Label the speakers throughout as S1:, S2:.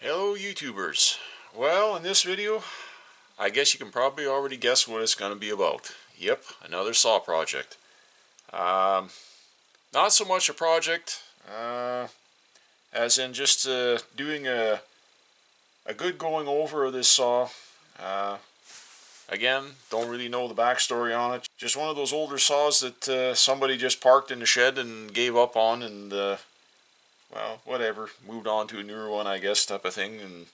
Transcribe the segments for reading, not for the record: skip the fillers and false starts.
S1: Hello YouTubers. Well, in this video, I guess you can probably already guess what it's going to be about. Yep, another saw project. Um, Not so much a project, as in just doing a good going over of this saw. Uh, Again, don't really know the backstory on it. Just one of those older saws that somebody just parked in the shed and gave up on and, well, whatever, moved on to a newer one, I guess, type of thing. And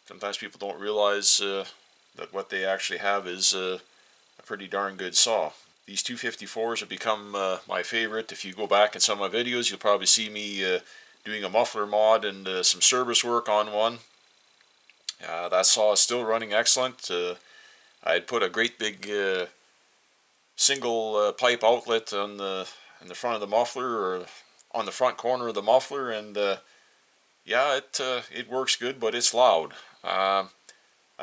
S1: sometimes people don't realize that what they actually have is a pretty darn good saw. These 254s have become my favorite. If you go back in some of my videos, you'll probably see me doing a muffler mod and some service work on one. That saw is still running excellent. I had put a great big single pipe outlet on in the front of the muffler, or on the front corner of the muffler, and yeah, it works good, but it's loud. I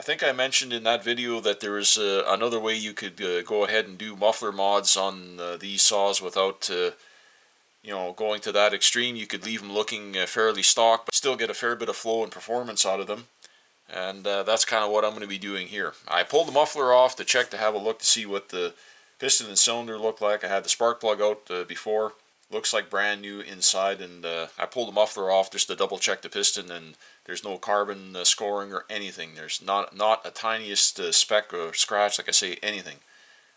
S1: think I mentioned in that video that there is another way you could go ahead and do muffler mods on these saws without going to that extreme. You could leave them looking fairly stock, but still get a fair bit of flow and performance out of them. And that's kind of what I'm going to be doing here. I pulled the muffler off to check, to have a look to see what the piston and cylinder looked like. I had the spark plug out before. Looks like brand new inside, and I pulled the muffler off just to double check the piston, and there's no carbon scoring or anything. There's not a tiniest speck or scratch, like I say, anything.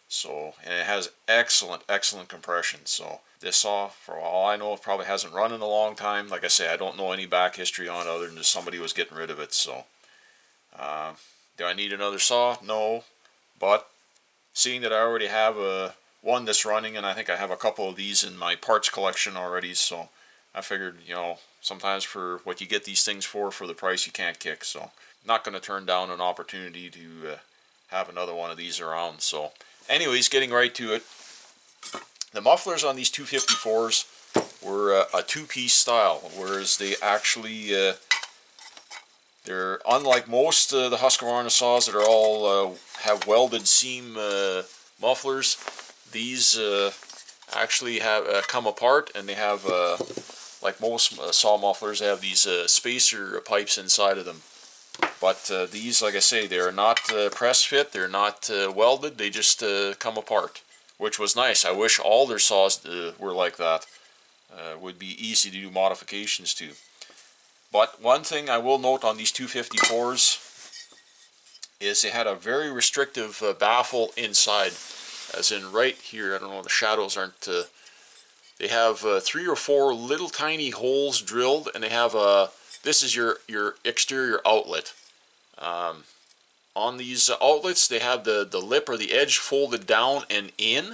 S1: So, and it has excellent compression. So this saw, for all I know, it probably hasn't run in a long time. Like I say, I don't know any back history on it other than just somebody was getting rid of it. So do I need another saw? No, but seeing that I already have one that's running, and I think I have a couple of these in my parts collection already, so I figured, sometimes for what you get these things for the price you can't kick. So not going to turn down an opportunity to have another one of these around. So anyways, getting right to it, the mufflers on these 254s were a two-piece style, whereas they actually they're unlike most of the Husqvarna saws that are all have welded seam mufflers. These actually have come apart, and they have, like most saw mufflers, they have these spacer pipes inside of them. But these, like I say, they're not press fit, they're not welded, they just come apart, which was nice. I wish all their saws were like that. Would be easy to do modifications to. But one thing I will note on these 254s is they had a very restrictive baffle inside, as in right here. I don't know, the shadows aren't. They have 3 or 4 little tiny holes drilled, and they have this is your exterior outlet. On these outlets, they have the lip or the edge folded down and in.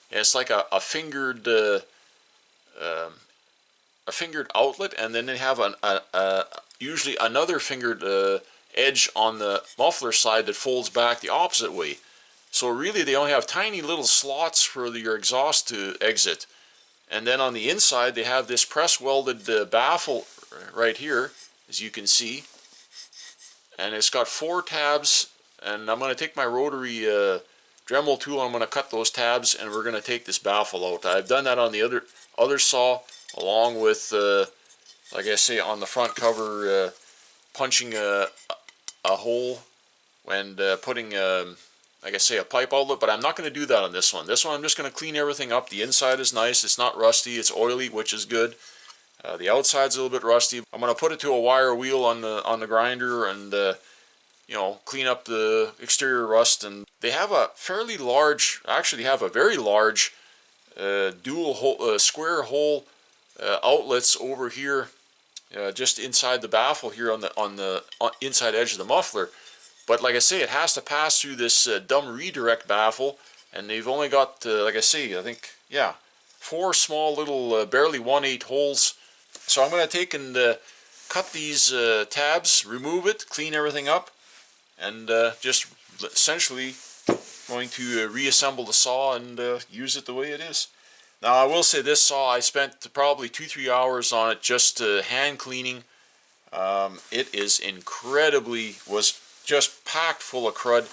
S1: And it's like a fingered outlet, and then they have usually another fingered edge on the muffler side that folds back the opposite way. So really they only have tiny little slots for your exhaust to exit. And then on the inside they have this press welded baffle right here, as you can see. And it's got 4 tabs, and I'm going to take my rotary Dremel tool, I'm going to cut those tabs, and we're going to take this baffle out. I've done that on the other saw, along with, like I say, on the front cover, punching a hole and putting, like I say, a pipe outlet, but I'm not going to do that on this one. This one I'm just going to clean everything up. The inside is nice, it's not rusty, it's oily, which is good. The outside's a little bit rusty. I'm going to put it to a wire wheel on the grinder and clean up the exterior rust. And they have a fairly large, actually have a very large dual hole, square hole outlets over here, just inside the baffle here on the inside edge of the muffler. But like I say, it has to pass through this dumb redirect baffle, and they've only got, like I say, I think, yeah, 4 small little barely 1/8 holes. So I'm going to take and cut these tabs, remove it, clean everything up, and just essentially going to reassemble the saw and use it the way it is. Now I will say, this saw, I spent probably 2-3 hours on it, just hand cleaning. It is was just packed full of crud.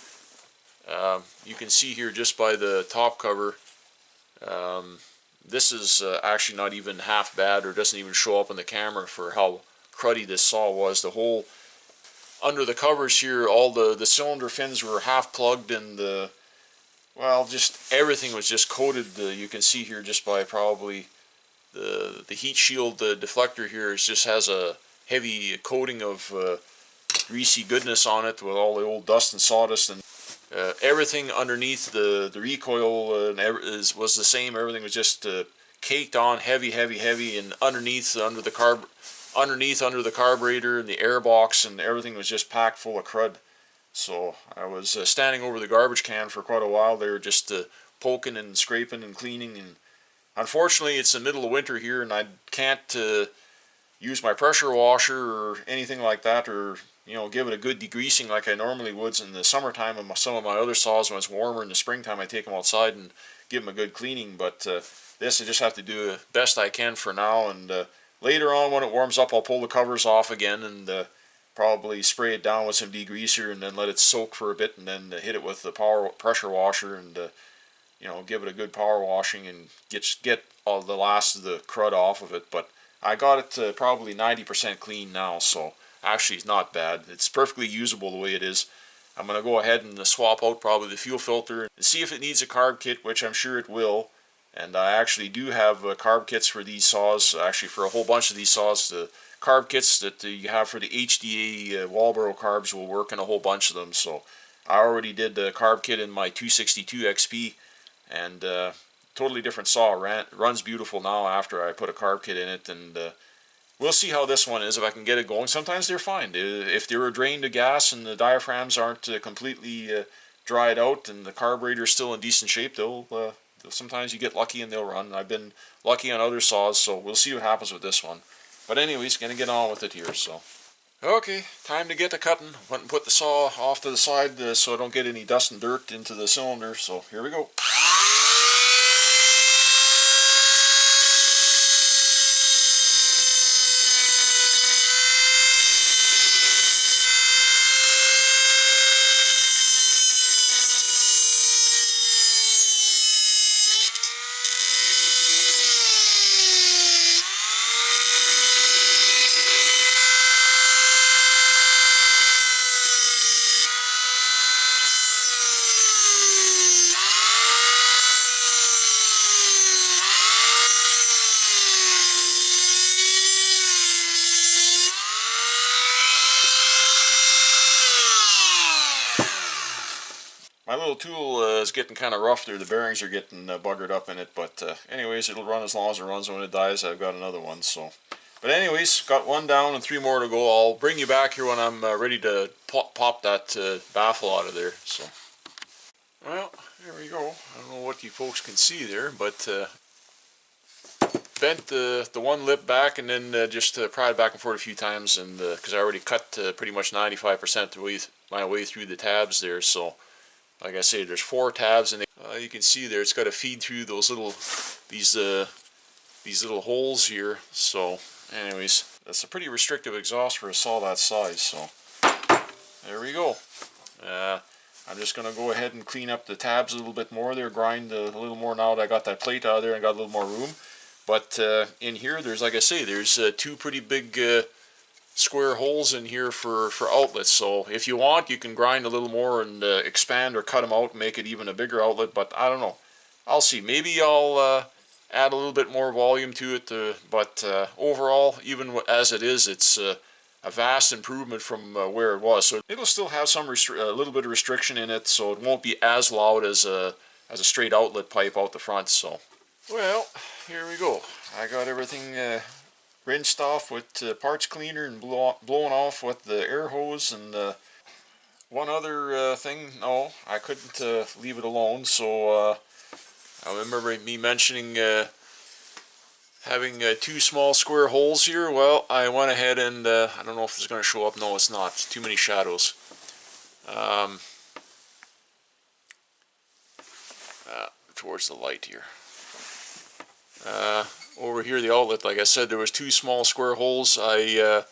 S1: You can see here just by the top cover, this is actually not even half bad, or doesn't even show up on the camera for how cruddy this saw was. The whole under the covers here, all the cylinder fins were half plugged, and well, just everything was just coated. You can see here just by probably the heat shield, the deflector here just has a heavy coating of greasy goodness on it with all the old dust and sawdust, and everything underneath the recoil was the same. Everything was just caked on, heavy, and underneath under the carburetor and the air box, and everything was just packed full of crud. So I was standing over the garbage can for quite a while there, just poking and scraping and cleaning. And unfortunately, it's the middle of winter here, and I can't use my pressure washer or anything like that, or give it a good degreasing like I normally would in the summertime. And some of my other saws, when it's warmer in the springtime, I take them outside and give them a good cleaning. But this I just have to do the best I can for now, and later on when it warms up, I'll pull the covers off again and probably spray it down with some degreaser and then let it soak for a bit, and then hit it with the pressure washer and give it a good power washing and get all the last of the crud off of it. But I got it probably 90% clean now, so actually it's not bad. It's perfectly usable the way it is. I'm going to go ahead and swap out probably the fuel filter and see if it needs a carb kit, which I'm sure it will. And I actually do have carb kits for these saws, actually for a whole bunch of these saws. The carb kits that you have for the HDA Walboro carbs will work in a whole bunch of them. So I already did the carb kit in my 262 XP, and totally different saw. Runs beautiful now after I put a carb kit in it, and we'll see how this one is, if I can get it going. Sometimes they're fine. If they were drained of gas and the diaphragms aren't completely dried out and the carburetor is still in decent shape, sometimes you get lucky and they'll run. I've been lucky on other saws, so we'll see what happens with this one. But anyways, gonna get on with it here. So, okay, time to get to cutting. Went and put the saw off to the side so I don't get any dust and dirt into the cylinder. So here we go. My little tool is getting kind of rough there. The bearings are getting buggered up in it, but anyways, it'll run as long as it runs. When it dies, I've got another one. So, but anyways, got one down and 3 more to go. I'll bring you back here when I'm ready to pop that baffle out of there. So, well, there we go. I don't know what you folks can see there, but bent the one lip back, and then just pried back and forth a few times, and because I already cut pretty much 95% my way through the tabs there. So, like I say, there's 4 tabs, and you can see there it's got to feed through those these little holes here. So, anyways, that's a pretty restrictive exhaust for a saw that size. So, there we go. I'm just going to go ahead and clean up the tabs a little bit more there, grind a little more now that I got that plate out of there and got a little more room. But in here, there's, like I say, there's 2 pretty big square holes in here for outlets. So if you want, you can grind a little more and expand or cut them out and make it even a bigger outlet. But I don't know. I'll see. Maybe I'll add a little bit more volume to it. But overall, even as it is, it's a vast improvement from where it was. So it'll still have some a little bit of restriction in it, so it won't be as loud as a straight outlet pipe out the front. So, well, here we go. I got everything rinsed off with parts cleaner and blown off with the air hose. And one other thing, no, I couldn't leave it alone. So I remember me mentioning having 2 small square holes here. Well, I went ahead and I don't know if it's going to show up. No, it's not. Too many shadows. Towards the light here. Over here, the outlet, like I said, there was 2 small square holes. I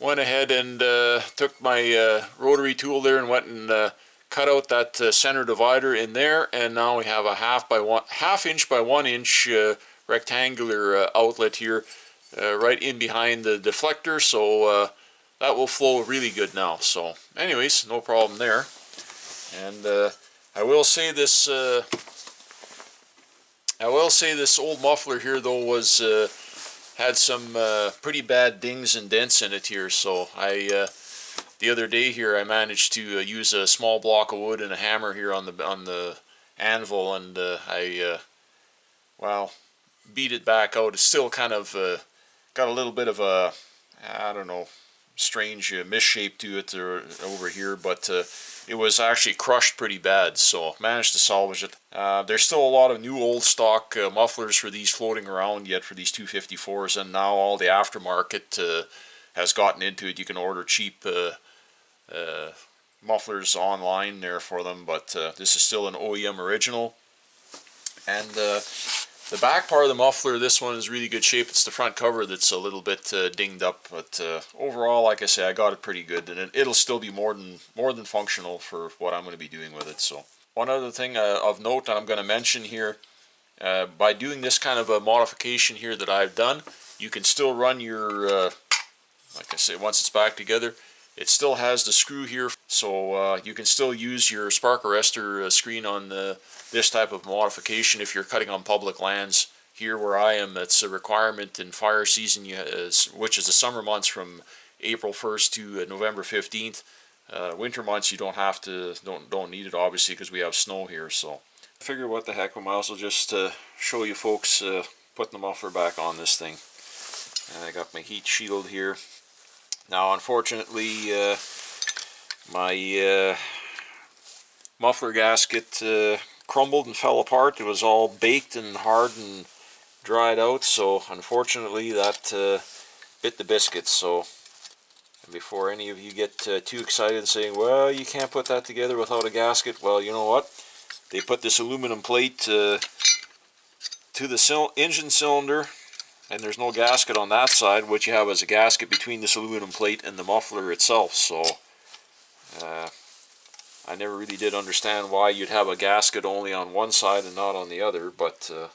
S1: went ahead and took my rotary tool there and went and cut out that center divider in there, and now we have a half inch by 1 inch rectangular outlet here. right in behind the deflector, so that will flow really good now. So anyways, no problem there. And I will say this old muffler here though was had some pretty bad dings and dents in it here. So the other day here I managed to use a small block of wood and a hammer here on the anvil, and well, beat it back out. It's still kind of got a little bit of a, I don't know, strange misshape to it over here, but it was actually crushed pretty bad, so managed to salvage it. There's still a lot of new old stock mufflers for these floating around yet for these 254s, and now all the aftermarket has gotten into it. You can order cheap mufflers online there for them, but this is still an OEM original. And the back part of the muffler, this one is really good shape. It's the front cover that's a little bit dinged up, but overall, like I say, I got it pretty good, and it'll still be more than functional for what I'm going to be doing with it. So one other thing of note that I'm going to mention here, by doing this kind of a modification here that I've done, you can still run your, like I say, once it's back together, it still has the screw here, so you can still use your spark arrestor screen on this type of modification if you're cutting on public lands. Here where I am, it's a requirement in fire season, which is the summer months from April 1st to November 15th. Winter months you don't have to, don't need it obviously because we have snow here. So I figure what the heck, we might as well just show you folks putting the muffler back on this thing. And I got my heat shield here. Now unfortunately my muffler gasket crumbled and fell apart. It was all baked and hard and dried out, so unfortunately that bit the biscuits. So before any of you get too excited and saying, well, you can't put that together without a gasket, well, you know what? They put this aluminum plate to the engine cylinder, and there's no gasket on that side. What you have is a gasket between this aluminum plate and the muffler itself. So I never really did understand why you'd have a gasket only on one side and not on the other, but you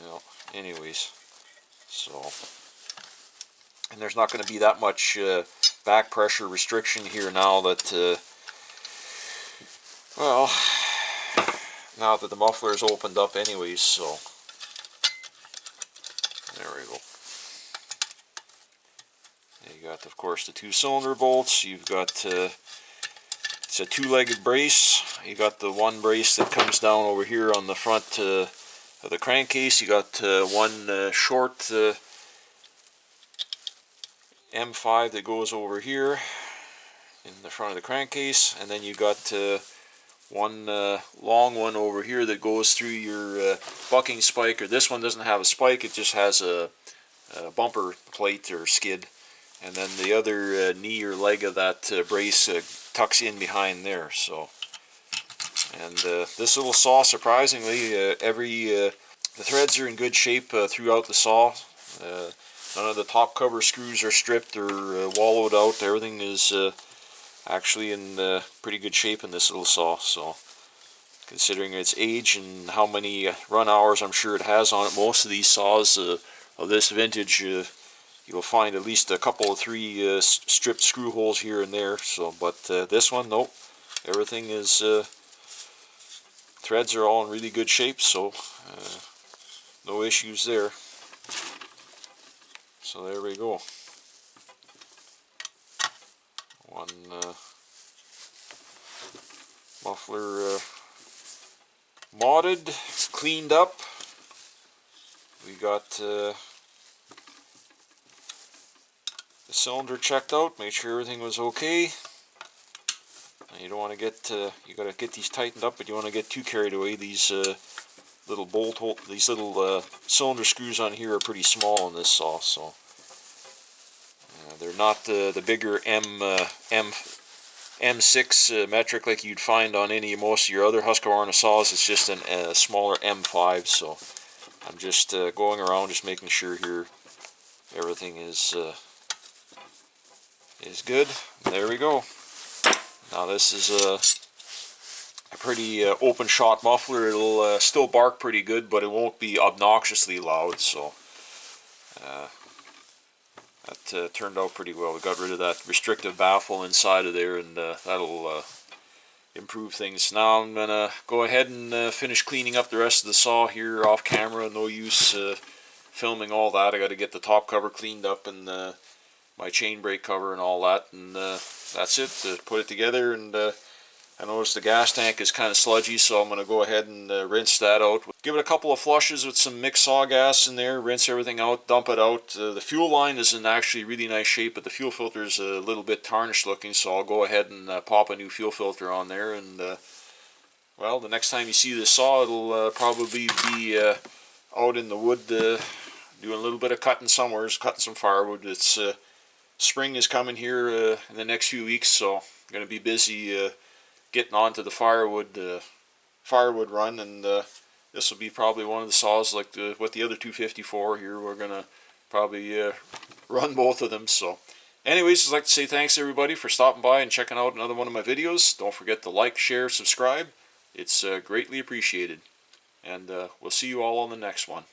S1: know, anyways. So, and there's not going to be that much back pressure restriction here now that well, now that the muffler is opened up anyways. So there we go. You got, of course, the 2 cylinder bolts. You've got it's a 2-legged brace. You got the one brace that comes down over here on the front of the crankcase. You got one short M5 that goes over here in the front of the crankcase, and then you got one long one over here that goes through your bucking spike. Or this one doesn't have a spike, it just has a bumper plate or skid, and then the other knee or leg of that brace tucks in behind there. So, and this little saw, surprisingly, the threads are in good shape throughout the saw. None of the top cover screws are stripped or wallowed out. Everything is actually in pretty good shape in this little saw. So, considering its age and how many run hours I'm sure it has on it, most of these saws of this vintage, you'll find at least a couple of 3 stripped screw holes here and there. So, but this one, nope, everything is threads are all in really good shape, so no issues there. So there we go. One muffler modded, cleaned up. We got the cylinder checked out, made sure everything was okay. And you don't want to get you got to get these tightened up, but you want to get too carried away. These little cylinder screws on here are pretty small in this saw, so they're not the bigger M6 metric like you'd find on most of your other Husqvarna saws. It's just a smaller M5. So I'm just going around just making sure here everything is good. There we go. Now this is a pretty open shot muffler. It'll still bark pretty good, but it won't be obnoxiously loud. So That turned out pretty well. We got rid of that restrictive baffle inside of there, and that'll improve things. Now I'm gonna go ahead and finish cleaning up the rest of the saw here off camera. No use filming all that. I got to get the top cover cleaned up and my chain brake cover and all that, and that's it. Put it together, and I noticed the gas tank is kind of sludgy, so I'm going to go ahead and rinse that out. Give it a couple of flushes with some mixed saw gas in there, rinse everything out, dump it out. The fuel line is in actually really nice shape, but the fuel filter is a little bit tarnished looking, so I'll go ahead and pop a new fuel filter on there. And well, the next time you see this saw, it'll probably be out in the wood doing a little bit of cutting somewhere, cutting some firewood. It's spring is coming here in the next few weeks, so I'm going to be busy getting onto the firewood run, and this will be probably one of the saws like what the other 254 here. We're gonna probably run both of them. So anyways, I'd like to say thanks everybody for stopping by and checking out another one of my videos. Don't forget to like, share, subscribe. It's greatly appreciated, and we'll see you all on the next one.